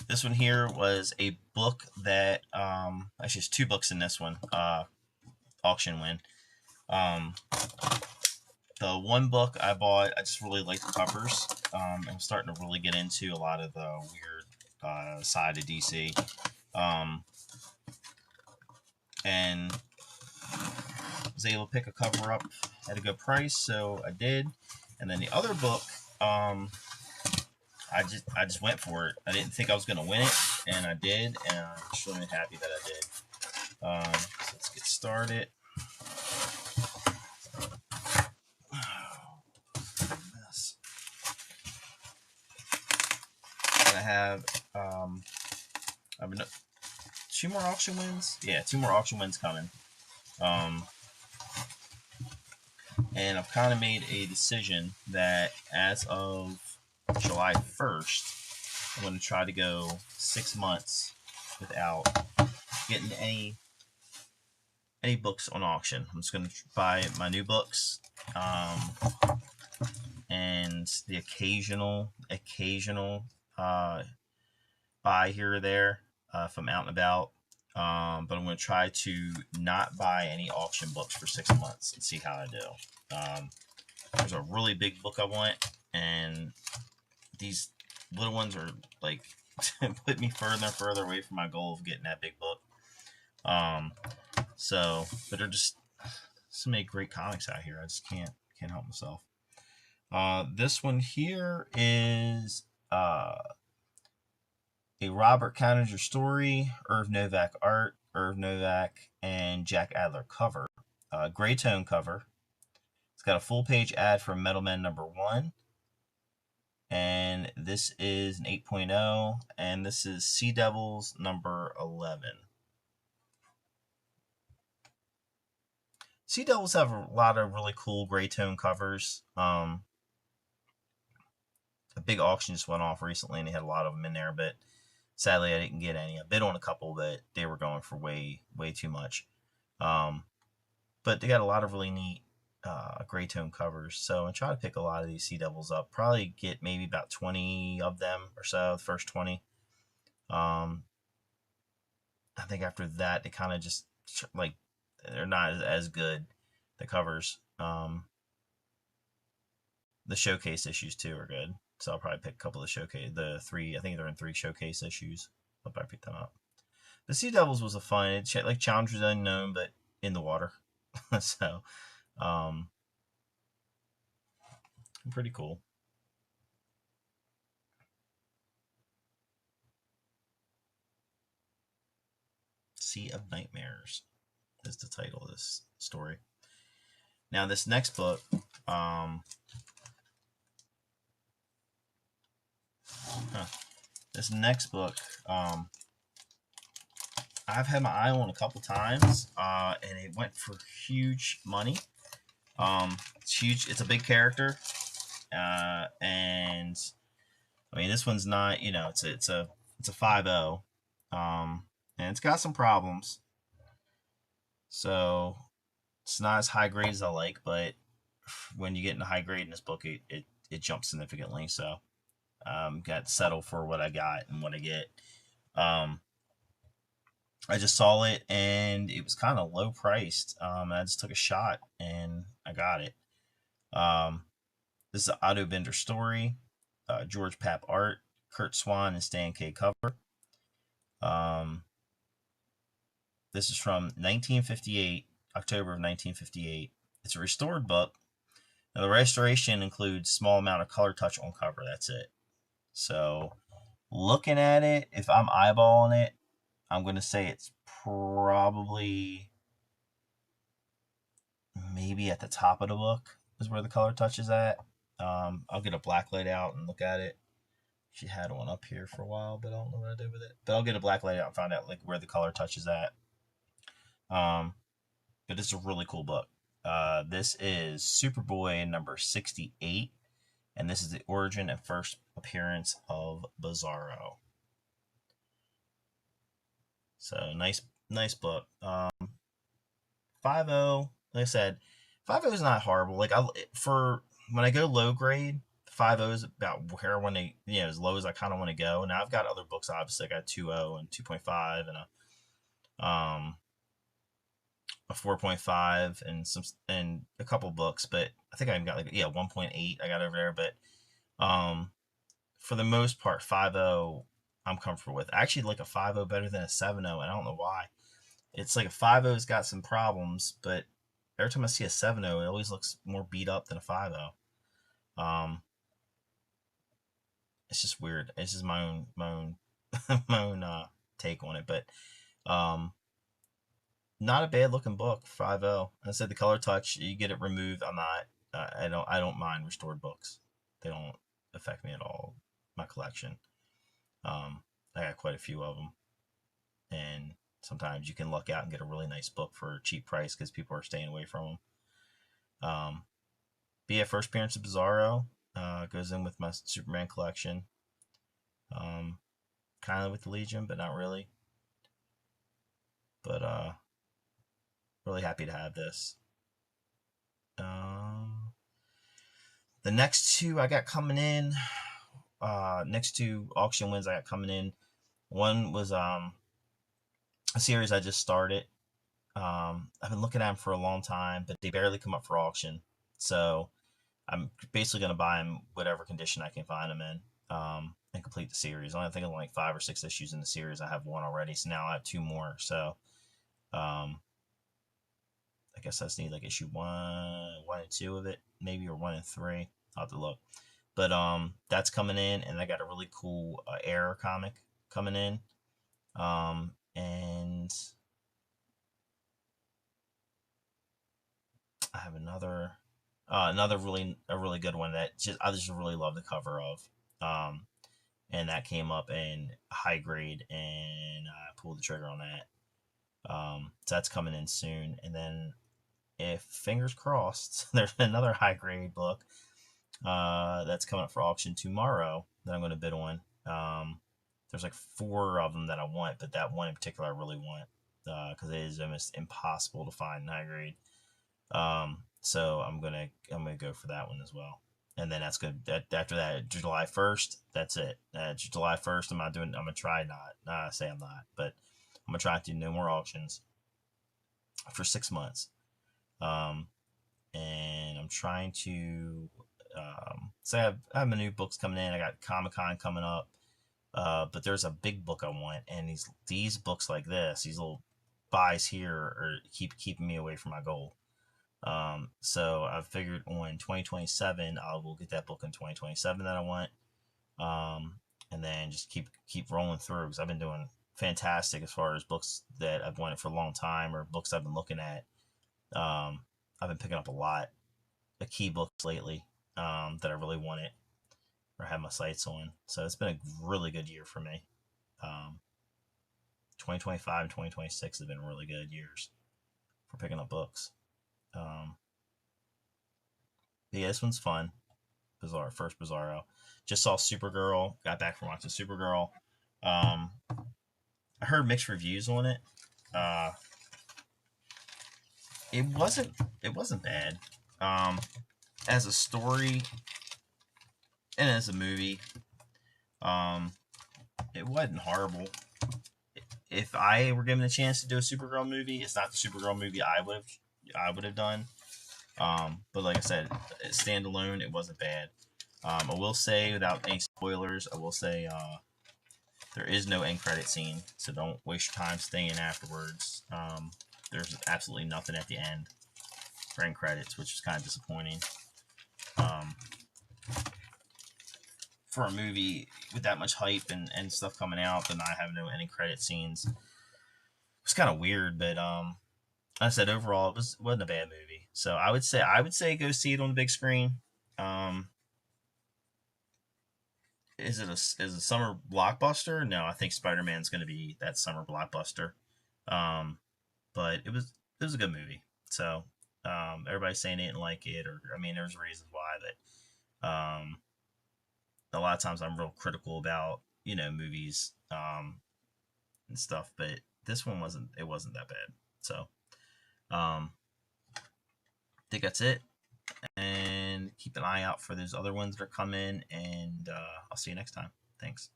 This one here was a book that actually there's two books in this one. Auction win. Um, the one book I bought, I just really like the covers. I'm starting to really get into a lot of the weird side of DC. Um, and was able to pick a cover up at a good price, so I did. And then the other book, I just went for it. I didn't think I was gonna win it, and I did, and I'm extremely happy that I did. So let's get started. Mess. I have I've been two more auction wins. Yeah, two more auction wins coming. Um, and I've kind of made a decision that as of July 1st, I'm going to try to go 6 months without getting any books on auction. I'm just going to buy my new books, and the occasional uh, buy here or there if I'm out and about. But I'm going to try to not buy any auction books for 6 months and see how I do. There's a really big book I want, and these little ones are like put me further and further away from my goal of getting that big book. But they're just so many great comics out here. I just can't help myself. This one here is a Robert Kanigher story, Irv Novak art, Irv Novak and Jack Adler cover, gray tone cover. It's got a full page ad for Metal Men #1, and this is an 8.0, and this is Sea Devils #11. Sea Devils have a lot of really cool gray tone covers. A big auction just went off recently, and they had a lot of them in there, but sadly I didn't get any. I bid on a couple, but they were going for way too much. But they got a lot of really neat gray tone covers, so I try to pick a lot of these Sea Devils up. Probably get maybe about 20 of them or so, the first 20. I think after that they kind of just like they're not as good. The covers, the showcase issues too are good. So I'll probably pick a couple of the three. I think they're in 3 showcase issues. I'll probably pick them up. The Sea Devils was a fun, it's like Challengers Unknown, but in the water. So, um, pretty cool. Sea of Nightmares is the title of this story. Now, this next book, this next book, I've had my eye on a couple times, and it went for huge money. It's huge. It's a big character, and I mean this one's not. It's a 5.0, and it's got some problems. So it's not as high grade as I like, but when you get into high grade in this book, it jumps significantly. So got to settle for what I got and what I get. I just saw it and it was kind of low priced. I just took a shot and I got it. Um, this is an Otto Bender story. George Papp art, Kurt Swan and Stan K cover. Um, this is from 1958, October of 1958. It's a restored book. Now, the restoration includes small amount of color touch on cover. That's it. So, looking at it, if I'm eyeballing it, I'm going to say it's probably maybe at the top of the book is where the color touch is at. I'll get a black light out and look at it. She had one up here for a while, but I don't know what I did with it. But I'll get a black light out and find out like where the color touch is at. But it's a really cool book. This is Superboy #68, and this is the origin and first appearance of Bizarro. So nice book. 5.0, like I said, 5.0 is not horrible. Like for when I go low grade, 5.0 is about where I want to, as low as I kind of want to go. Now I've got other books. Obviously, I got 2.0 and 2.5 and a 4.5 and a couple books, but I think I've got 1.8 I got over there. But for the most part, 5.0 I'm comfortable with. I actually like a 5.0 better than a 7.0, and I don't know why. It's like a 5.0's got some problems, but every time I see a 7.0, it always looks more beat up than a 5.0. Um, it's just weird. It's just my own my own take on it, but um, not a bad looking book. 5.0. I said the color touch, you get it removed. I'm not. I don't mind restored books. They don't affect me at all. My collection. Um, I got quite a few of them, and sometimes you can luck out and get a really nice book for a cheap price because people are staying away from them. But yeah, first appearance of Bizarro goes in with my Superman collection. Um, kind of with the Legion, but not really. But really happy to have this. Um, the next two I got coming in, next two auction wins I got coming in. One was a series I just started. I've been looking at them for a long time, but they barely come up for auction. So I'm basically going to buy them whatever condition I can find them in, and complete the series. I think I'm like 5 or 6 issues in the series. I have one already, so now I have two more. So um, I guess I just need like issue one and two of it, maybe, or 1 and 3. I'll have to look. But that's coming in, and I got a really cool Error comic coming in, and I have another really good one that I just really love the cover of, um, and that came up in high grade, and I pulled the trigger on that. So that's coming in soon, and then if fingers crossed, there's another high grade book that's coming up for auction tomorrow that I'm going to bid on. There's like 4 of them that I want, but that one in particular I really want because it is almost impossible to find in high grade. So I'm gonna go for that one as well. And then that's good. After that, July 1st, that's it. July 1st, I'm not doing. I'm gonna try not. Say I'm not, but I'm gonna try to do no more auctions for 6 months. Um, and I'm trying to. So I have my new books coming in. I got Comic Con coming up. But there's a big book I want, and these books like this, these little buys here, are keeping me away from my goal. So I've figured on 2027, I will get that book in 2027 that I want. And then just keep rolling through because I've been doing fantastic as far as books that I've wanted for a long time or books I've been looking at. I've been picking up a lot of key books lately that I really wanted or had my sights on. So it's been a really good year for me. Um, 2025 and 2026 have been really good years for picking up books. Um, yeah, this one's fun. First Bizarro. Just saw Supergirl. Got back from watching Supergirl. Um, I heard mixed reviews on it. Uh, it wasn't bad. Um, as a story and as a movie, um, it wasn't horrible. If I were given a chance to do a Supergirl movie, it's not the Supergirl movie I would have done. But like I said, standalone, it wasn't bad. I will say, without any spoilers, I will say there is no end credit scene, so don't waste your time staying afterwards. There's absolutely nothing at the end for end credits, which is kind of disappointing. Um, for a movie with that much hype and stuff coming out, but not having no end credit scenes, it's kind of weird. But like I said, overall, wasn't a bad movie. So I would say go see it on the big screen. Um, is it a summer blockbuster? No, I think Spider Man's going to be that summer blockbuster. Um, but it was a good movie. So everybody's saying they didn't like it, or I mean, there's reasons why, but a lot of times I'm real critical about movies and stuff, but this one wasn't that bad. So I think that's it. and keep an eye out for those other ones that are coming. And I'll see you next time. Thanks.